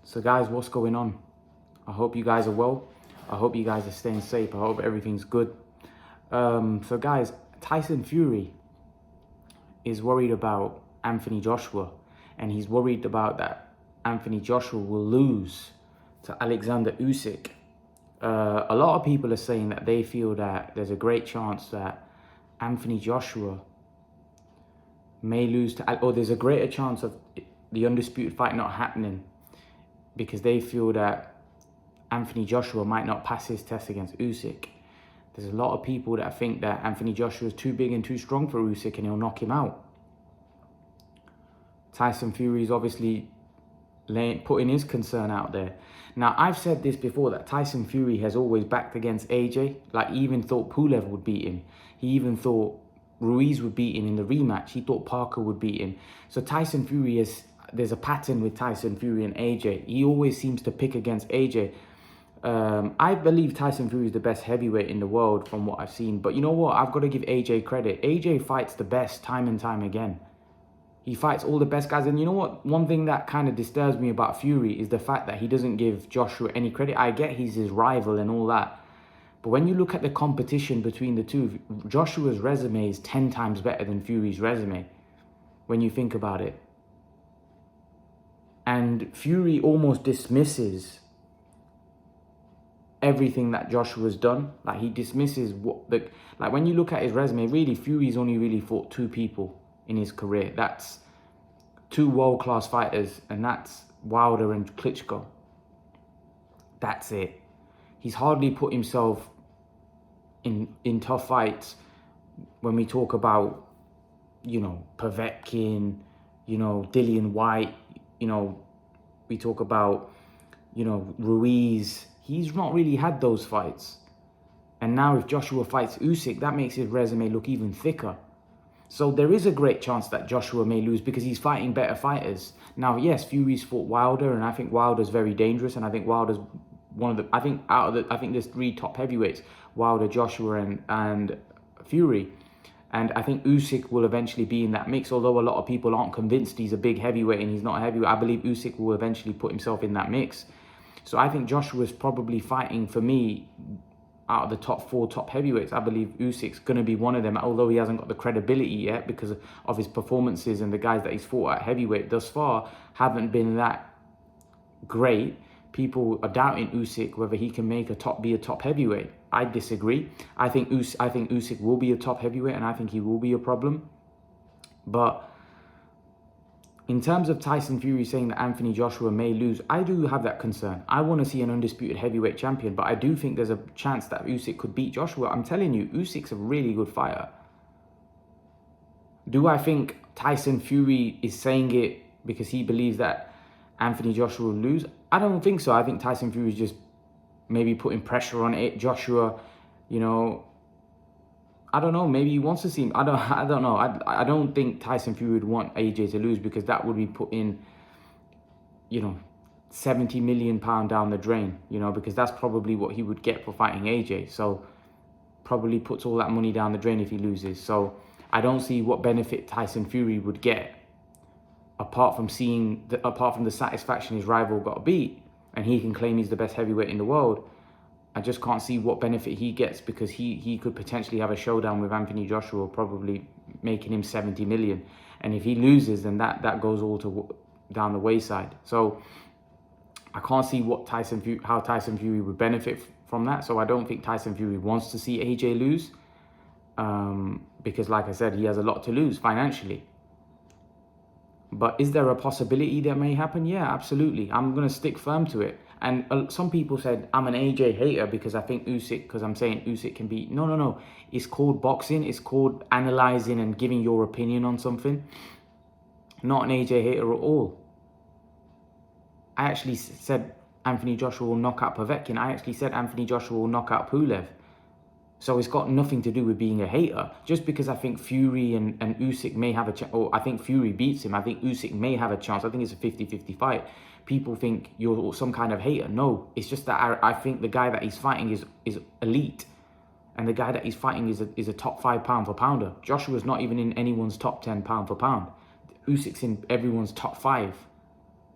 So guys, what's going on? I hope you guys are well. I hope you guys are staying safe. I hope everything's good. So guys, Tyson Fury is worried about Anthony Joshua, and he's worried about that Anthony Joshua will lose to Alexander Usyk. A lot of people are saying that they feel that there's a great chance that Anthony Joshua may lose to, or there's a greater chance of the undisputed fight not happening because they feel that Anthony Joshua might not pass his test against Usyk. There's a lot of people that think that Anthony Joshua is too big and too strong for Usyk and he'll knock him out. Tyson Fury is obviously putting his concern out there. Now, I've said this before, that Tyson Fury has always backed against AJ. Like, he even thought Pulev would beat him. He even thought Ruiz would beat him in the rematch. He thought Parker would beat him. So Tyson Fury is, there's a pattern with Tyson Fury and AJ. He always seems to pick against AJ. I believe Tyson Fury is the best heavyweight in the world from what I've seen. But you know what? I've got to give AJ credit. AJ fights the best time and time again. He fights all the best guys. And you know what? One thing that kind of disturbs me about Fury is the fact that he doesn't give Joshua any credit. I get he's his rival and all that. But when you look at the competition between the two, Joshua's resume is 10 times better than Fury's resume, when you think about it. And Fury almost dismisses everything that Joshua's done. Like, he dismisses like when you look at his resume, really, Fury's only really fought two people in his career. That's two world-class fighters, and that's Wilder and Klitschko. That's it. He's hardly put himself in tough fights. When we talk about, you know, Povetkin, you know, Dillian White, you know, we talk about, you know, Ruiz. He's not really had those fights. And now if Joshua fights Usyk, that makes his resume look even thicker. So there is a great chance that Joshua may lose because he's fighting better fighters. Now, yes, Fury's fought Wilder, and I think Wilder's very dangerous, and I think Wilder's one of the, I think there's three top heavyweights: Wilder, Joshua, and Fury. And I think Usyk will eventually be in that mix, although a lot of people aren't convinced he's a big heavyweight and he's not a heavyweight. I believe Usyk will eventually put himself in that mix. So I think Joshua's probably fighting, for me, out of the top four top heavyweights. I believe Usyk's going to be one of them, although he hasn't got the credibility yet because of his performances, and the guys that he's fought at heavyweight thus far haven't been that great. People are doubting Usyk, whether he can be a top heavyweight. I disagree. I think Usyk will be a top heavyweight, and I think he will be a problem. But in terms of Tyson Fury saying that Anthony Joshua may lose, I do have that concern. I want to see an undisputed heavyweight champion, but I do think there's a chance that Usyk could beat Joshua. I'm telling you, Usyk's a really good fighter. Do I think Tyson Fury is saying it because he believes that Anthony Joshua will lose? I don't think so. I think Tyson Fury is just maybe putting pressure on it. Joshua, you know, I don't know. Maybe he wants to see him. I don't know. I don't think Tyson Fury would want AJ to lose, because that would be putting, you know, £70 million down the drain, you know, because that's probably what he would get for fighting AJ. So probably puts all that money down the drain if he loses. So I don't see what benefit Tyson Fury would get apart from the satisfaction his rival got beat and he can claim he's the best heavyweight in the world. I just can't see what benefit he gets, because he could potentially have a showdown with Anthony Joshua, probably making him 70 million. And if he loses, then that goes all down the wayside. So I can't see how Tyson Fury would benefit from that. So I don't think Tyson Fury wants to see AJ lose, because, like I said, he has a lot to lose financially. But is there a possibility that may happen? Yeah, absolutely. I'm going to stick firm to it. And some people said I'm an AJ hater because I think because I'm saying Usyk can beat. No. It's called boxing. It's called analyzing and giving your opinion on something. Not an AJ hater at all. I actually said Anthony Joshua will knock out Povetkin. I actually said Anthony Joshua will knock out Pulev. So it's got nothing to do with being a hater. Just because I think Fury and Usyk may have a chance, or I think Fury beats him, I think Usyk may have a chance. I think it's a 50-50 fight. People think you're some kind of hater. No, it's just that I think the guy that he's fighting is elite. And the guy that he's fighting is a top 5 pound for pounder. Joshua's not even in anyone's top 10 pound for pound. Usyk's in everyone's top 5.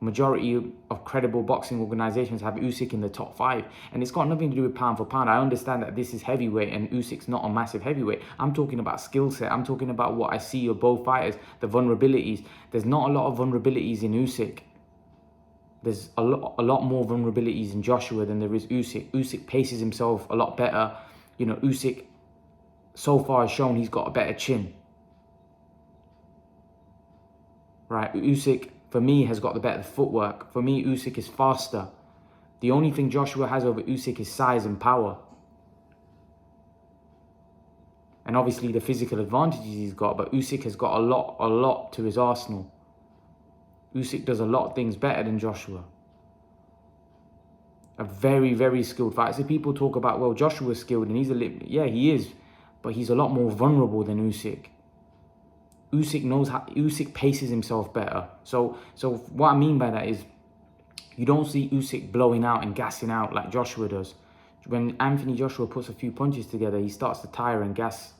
Majority of credible boxing organizations have Usyk in the top 5. And it's got nothing to do with pound for pound. I understand that this is heavyweight and Usyk's not a massive heavyweight. I'm talking about skill set. I'm talking about what I see of both fighters, the vulnerabilities. There's not a lot of vulnerabilities in Usyk. There's a lot more vulnerabilities in Joshua than there is Usyk. Usyk paces himself a lot better. You know, Usyk so far has shown he's got a better chin. Right, Usyk, for me, has got the better footwork. For me, Usyk is faster. The only thing Joshua has over Usyk is size and power. And obviously the physical advantages he's got, but Usyk has got a lot to his arsenal. Usyk does a lot of things better than Joshua. A very, very skilled fighter. So people talk about, well, Joshua's skilled and he's yeah, he is, but he's a lot more vulnerable than Usyk. Usyk knows how, Usyk paces himself better. So what I mean by that is you don't see Usyk blowing out and gassing out like Joshua does. When Anthony Joshua puts a few punches together, he starts to tire and gas.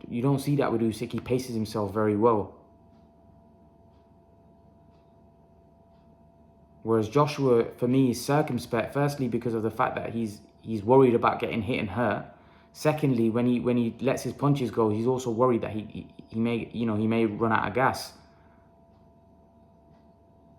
You don't see that with Usyk. He paces himself very well. Whereas Joshua, for me, is circumspect. Firstly, because of the fact that he's worried about getting hit and hurt. Secondly, when he lets his punches go, he's also worried that he may run out of gas.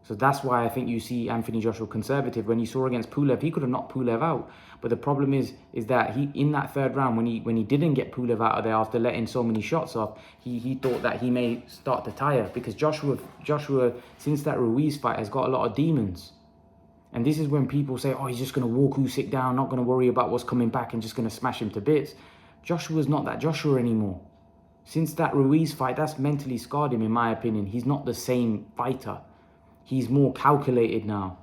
So that's why I think you see Anthony Joshua conservative. When you saw against Pulev, he could have knocked Pulev out. But the problem is that he, in that third round, when he didn't get Pulev out of there after letting so many shots off, he thought that he may start to tire, because Joshua since that Ruiz fight has got a lot of demons. And this is when people say, oh, he's just going to walk Usyk down, not going to worry about what's coming back and just going to smash him to bits. Joshua's not that Joshua anymore. Since that Ruiz fight, that's mentally scarred him, in my opinion. He's not the same fighter. He's more calculated now.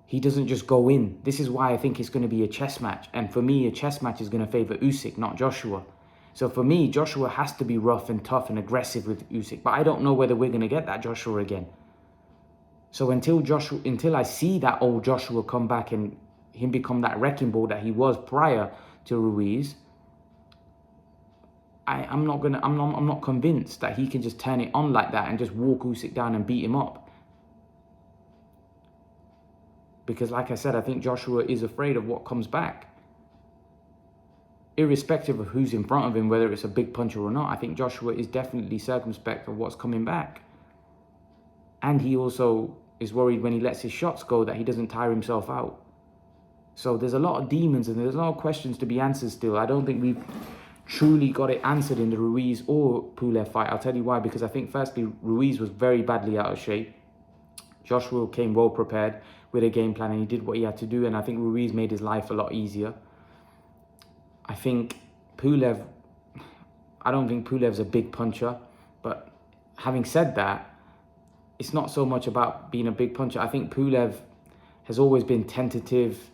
He doesn't just go in. This is why I think it's going to be a chess match. And for me, a chess match is going to favour Usyk, not Joshua. So for me, Joshua has to be rough and tough and aggressive with Usyk. But I don't know whether we're going to get that Joshua again. So until I see that old Joshua come back and him become that wrecking ball that he was prior to Ruiz, I'm not convinced that he can just turn it on like that and just walk Usyk down and beat him up. Because like I said, I think Joshua is afraid of what comes back. Irrespective of who's in front of him, whether it's a big puncher or not, I think Joshua is definitely circumspect of what's coming back. And he also is worried when he lets his shots go that he doesn't tire himself out. So there's a lot of demons and there's a lot of questions to be answered still. I don't think we've truly got it answered in the Ruiz or Pulev fight. I'll tell you why. Because I think firstly, Ruiz was very badly out of shape. Joshua came well prepared with a game plan and he did what he had to do. And I think Ruiz made his life a lot easier. I think Pulev, I don't think Pulev's a big puncher. But having said that, it's not so much about being a big puncher. I think Pulev has always been tentative.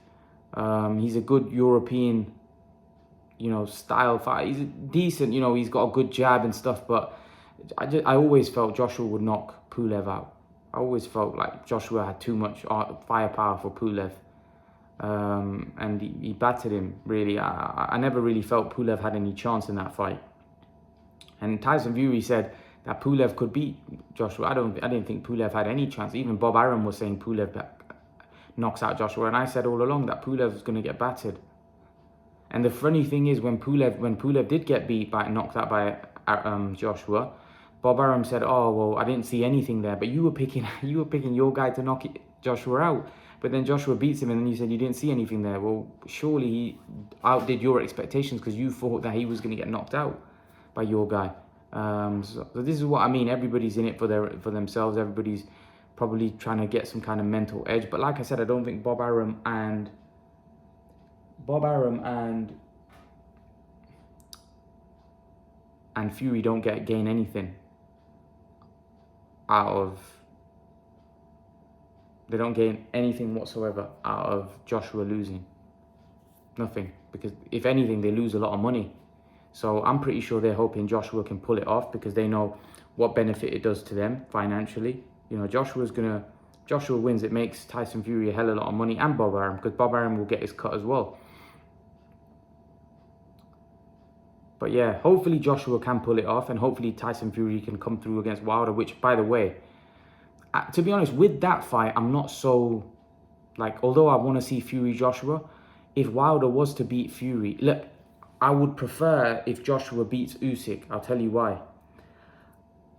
He's a good European, style fighter. He's decent, he's got a good jab and stuff. But I always felt Joshua would knock Pulev out. I always felt like Joshua had too much firepower for Pulev. And he battered him, really. I never really felt Pulev had any chance in that fight. And Tyson Fury said that Pulev could beat Joshua. I didn't think Pulev had any chance. Even Bob Arum was saying Pulev knocks out Joshua, and I said all along that Pulev was going to get battered. And the funny thing is, when Pulev did get knocked out by Joshua, Bob Arum said, "Oh well, I didn't see anything there, but you were picking your guy to knock Joshua out." But then Joshua beats him, and then you said you didn't see anything there. Well, surely he outdid your expectations because you thought that he was going to get knocked out by your guy. So this is what I mean. Everybody's in it for themselves. Everybody's probably trying to get some kind of mental edge. But like I said, I don't think Bob Arum and Fury don't gain anything out of. They don't gain anything whatsoever out of Joshua losing. Nothing, because if anything, they lose a lot of money. So I'm pretty sure they're hoping Joshua can pull it off because they know what benefit it does to them financially. Joshua wins, it makes Tyson Fury a hell of a lot of money, and Bob Arum, because Bob Arum will get his cut as well. But yeah, hopefully Joshua can pull it off, and hopefully Tyson Fury can come through against Wilder, which, by the way, to be honest, with that fight, I'm not so, like, although I want to see Fury Joshua, if Wilder was to beat Fury, look, I would prefer if Joshua beats Usyk. I'll tell you why.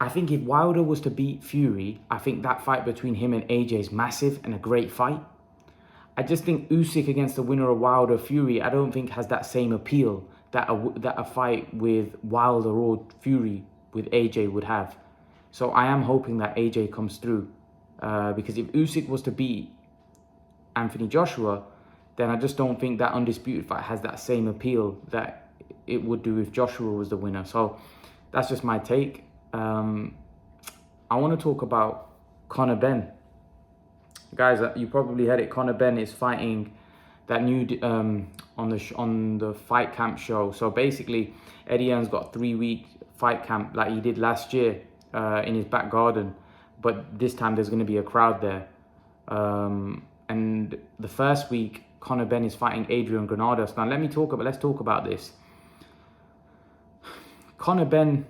I think if Wilder was to beat Fury, I think that fight between him and AJ is massive and a great fight. I just think Usyk against the winner of Wilder Fury, I don't think has that same appeal that a fight with Wilder or Fury with AJ would have. So I am hoping that AJ comes through. Because if Usyk was to beat Anthony Joshua, then I just don't think that undisputed fight has that same appeal that it would do if Joshua was the winner. So that's just my take. I want to talk about Conor Benn. Guys, you probably heard it. Conor Benn is fighting that new on the Fight Camp show. So basically, Eddie Hearn's got a 3-week fight camp like he did last year in his back garden, but this time there's going to be a crowd there. And the first week, Conor Benn is fighting Adrian Granados. Now let's talk about this. Conor Benn,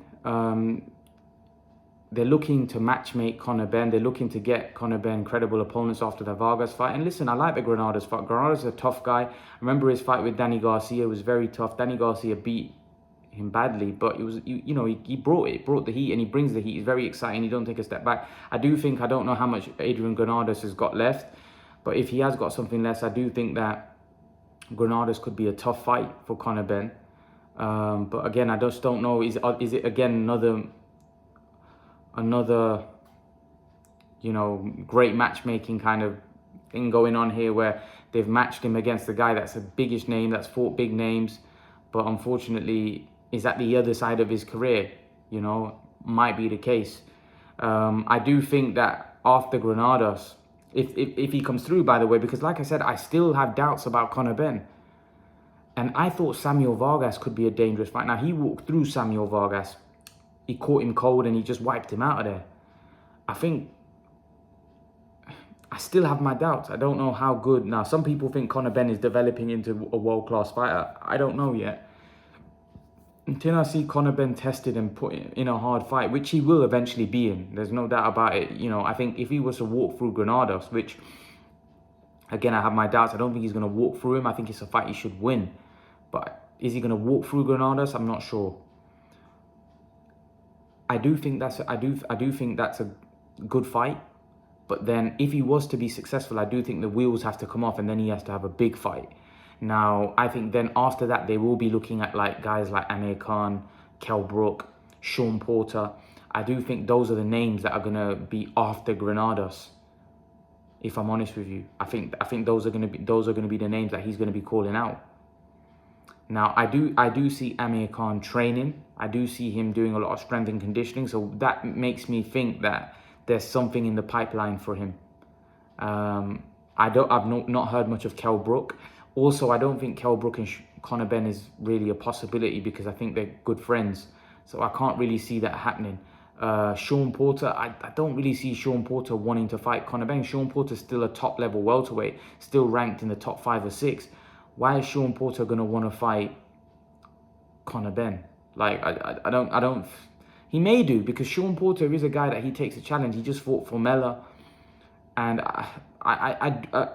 they're looking to matchmake Conor Benn. They're looking to get Conor Benn credible opponents after the Vargas fight. And listen, I like the Granados fight. Granados is a tough guy. I remember his fight with Danny Garcia was very tough. Danny Garcia beat him badly, but it was, he brought the heat, and he brings the heat. He's very exciting. He don't take a step back. I don't know how much Adrian Granados has got left, but if he has got something less, I do think that Granados could be a tough fight for Conor Benn. But again, I just don't know. Is it again another great matchmaking kind of thing going on here, where they've matched him against the guy that's the biggest name, that's fought big names, but unfortunately is at the other side of his career? Might be the case. I do think that after Granados, if he comes through, by the way, because like I said, I still have doubts about Conor Benn. And I thought Samuel Vargas could be a dangerous fight. Now, he walked through Samuel Vargas. He caught him cold and he just wiped him out of there. I still have my doubts. I don't know how good. Now, some people think Conor Benn is developing into a world-class fighter. I don't know yet. Until I see Conor Benn tested and put in a hard fight, which he will eventually be in. There's no doubt about it. I think if he was to walk through Granados, which, again, I have my doubts. I don't think he's going to walk through him. I think it's a fight he should win. But is he going to walk through Granados? I'm not sure. I do think that's a good fight. But then if he was to be successful, I do think the wheels have to come off and then he has to have a big fight. Now, I think then after that, they will be looking at guys like Amir Khan, Kell Brook, Sean Porter. I do think those are the names that are going to be after Granados, if I'm honest with you. I think those are going to be the names that he's going to be calling out. Now, I do see Amir Khan training. I do see him doing a lot of strength and conditioning. So that makes me think that there's something in the pipeline for him. I've not heard much of Kell Brook. Also, I don't think Kell Brook and Conor Benn is really a possibility because I think they're good friends. So I can't really see that happening. Sean Porter, I don't really see Sean Porter wanting to fight Conor Benn. Sean Porter's still a top-level welterweight, still ranked in the top 5 or 6. Why is Sean Porter going to want to fight Conor Benn? I don't... He may do, because Sean Porter is a guy that he takes a challenge. He just fought Formella. And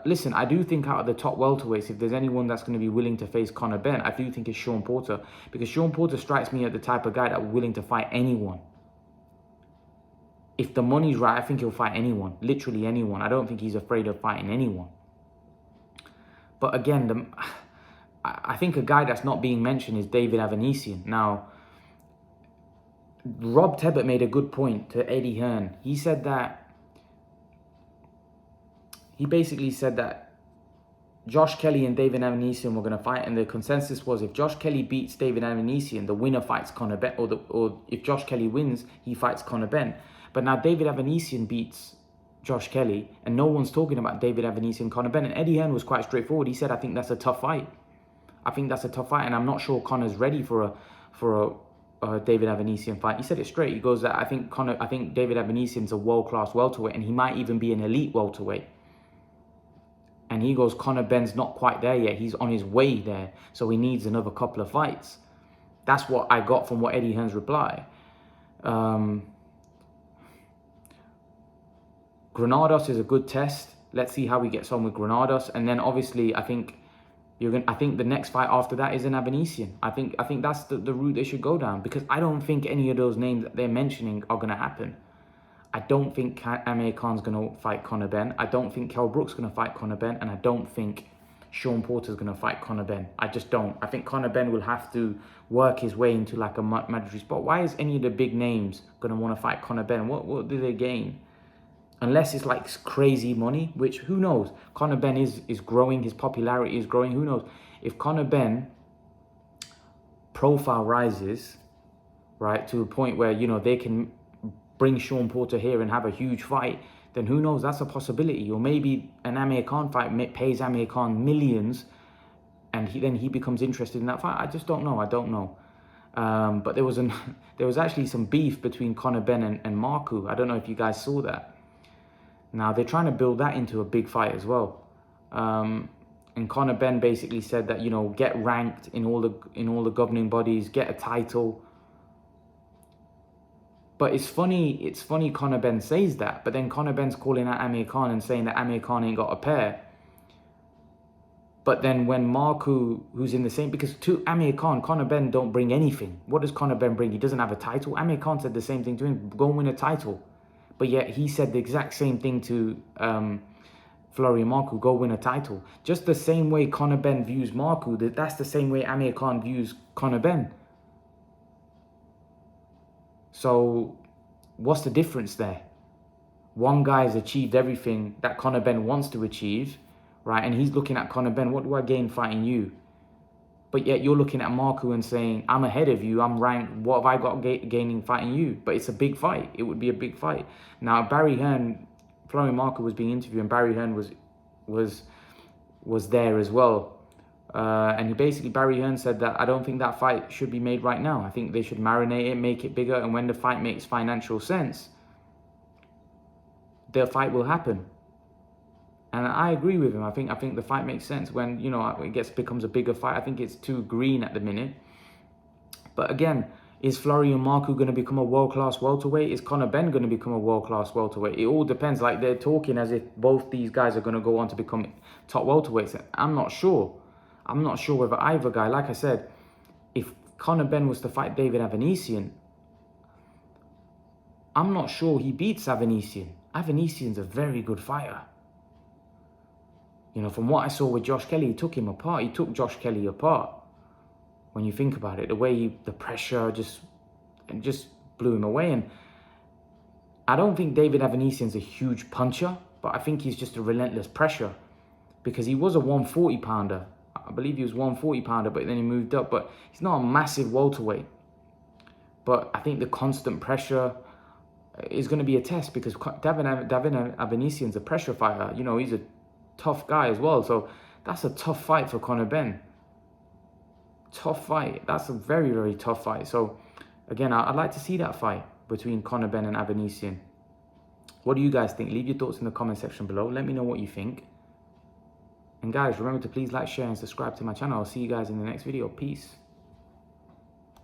listen, I do think out of the top welterweights, if there's anyone that's going to be willing to face Conor Benn, I do think it's Sean Porter. Because Sean Porter strikes me as the type of guy that's willing to fight anyone. If the money's right, I think he'll fight anyone. Literally anyone. I don't think he's afraid of fighting anyone. But again, I think a guy that's not being mentioned is David Avanesian. Now, Rob Tebbett made a good point to Eddie Hearn. He basically said that Josh Kelly and David Avanesian were going to fight, and the consensus was if Josh Kelly beats David Avanesian, the winner fights Conor Benn, or if Josh Kelly wins, he fights Conor Benn. But now David Avanesian beats Josh Kelly, and no one's talking about David Avanesian and Conor Benn. And Eddie Hearn was quite straightforward. He said, I think that's a tough fight. And I'm not sure Conor's ready for a David Avanesian fight. He said it straight. He goes that I think David Avanesian's a world-class welterweight, and he might even be an elite welterweight. And he goes, Conor Benn's not quite there yet. He's on his way there, so he needs another couple of fights. That's what I got from what Eddie Hearn's reply. Granados is a good test. Let's see how he gets on with Granados. And then obviously, I think the next fight after that is an Avanesian. I think that's the route they should go down, because I don't think any of those names that they're mentioning are gonna happen. I don't think Amir Khan's going to fight Conor Benn. I don't think Kell Brook's going to fight Conor Benn. And I don't think Sean Porter's going to fight Conor Benn. I just don't. I think Conor Benn will have to work his way into like a mandatory spot. Why is any of the big names going to want to fight Conor Benn? What do they gain? Unless it's like crazy money, which who knows? Conor Benn is growing. His popularity is growing. Who knows? If Conor Benn profile rises, right, to a point where, you know, they can bring Sean Porter here and have a huge fight, then who knows? That's a possibility. Or maybe an Amir Khan fight pays Amir Khan millions, and then he becomes interested in that fight. I just don't know. I don't know. But there was actually some beef between Conor Benn and Marku. I don't know if you guys saw that. Now they're trying to build that into a big fight as well. And Conor Benn basically said that, you know, get ranked in all the governing bodies, get a title. But it's funny Conor Benn says that, but then Conor Benn's calling out Amir Khan and saying that Amir Khan ain't got a pair. But then when Marku, who's in the same, because to Amir Khan, Conor Benn don't bring anything. What does Conor Benn bring? He doesn't have a title. Amir Khan said the same thing to him, go and win a title. But yet he said the exact same thing to Florian Marku, go win a title. Just the same way Conor Benn views Marku, that's the same way Amir Khan views Conor Benn. So what's the difference there? One guy's achieved everything that Conor Benn wants to achieve, right? And he's looking at Conor Benn, what do I gain fighting you? But yet you're looking at Marku and saying, I'm ahead of you, I'm ranked, what have I got gaining fighting you? But it's a big fight. It would be a big fight. Now, Barry Hearn, Florian Marku was being interviewed, and Barry Hearn was there as well. And Barry Hearn said that I don't think that fight should be made right now. I think they should marinate it, make it bigger, and when the fight makes financial sense, the fight will happen. And I agree with him. I think the fight makes sense when, you know, it becomes a bigger fight. I think it's too green at the minute. But again, is Florian Marku going to become a world-class welterweight? Is Conor Benn going to become a world-class welterweight? It all depends. Like, they're talking as if both these guys are going to go on to become top welterweights. I'm not sure. I'm not sure whether either guy, like I said, if Conor Benn was to fight David Avanesian, I'm not sure he beats Avanesian. Avanesian's a very good fighter. You know, from what I saw with Josh Kelly, he took him apart. He took Josh Kelly apart. When you think about it, the way the pressure just blew him away. And I don't think David Avanesian's a huge puncher, but I think he's just a relentless pressure, because he was a 140 pounder. I believe he was 140 pounder, but then he moved up. But he's not a massive welterweight. But I think the constant pressure is going to be a test, because David Avanesian's a pressure fighter. You know, he's a tough guy as well. So that's a tough fight for Conor Benn. Tough fight. That's a very, very tough fight. So again, I'd like to see that fight between Conor Benn and Avanesian. What do you guys think? Leave your thoughts in the comment section below. Let me know what you think. And guys, remember to please like, share, and subscribe to my channel. I'll see you guys in the next video. Peace.